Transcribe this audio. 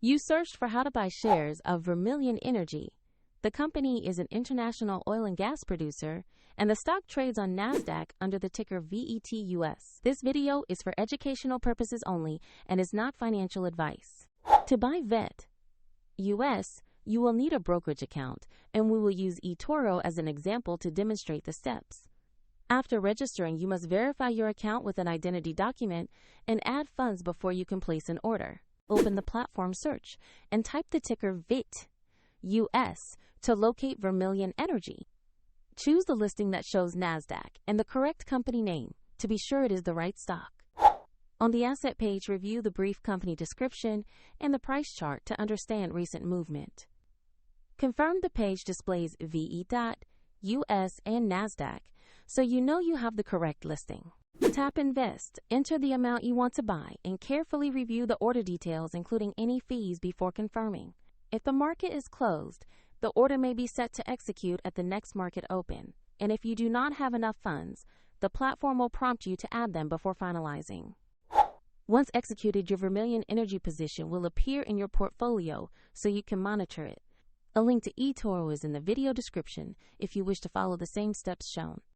You searched for how to buy shares of Vermilion Energy. The company is an international oil and gas producer, and the stock trades on NASDAQ under the ticker VETUS. This video is for educational purposes only and is not financial advice. To buy VETUS, you will need a brokerage account, and we will use eToro as an example to demonstrate the steps. After registering, you must verify your account with an identity document and add funds before you can place an order. Open the platform search and type the ticker VETUS to locate Vermilion Energy. Choose the listing that shows NASDAQ and the correct company name to be sure it is the right stock. On the asset page, review the brief company description and the price chart to understand recent movement. Confirm the page displays VETUS and NASDAQ, so you know you have the correct listing. Tap Invest, enter the amount you want to buy, and carefully review the order details, including any fees, before confirming. If the market is closed, the order may be set to execute at the next market open, and if you do not have enough funds, the platform will prompt you to add them before finalizing. Once executed, your Vermilion Energy position will appear in your portfolio so you can monitor it. A link to eToro is in the video description if you wish to follow the same steps shown.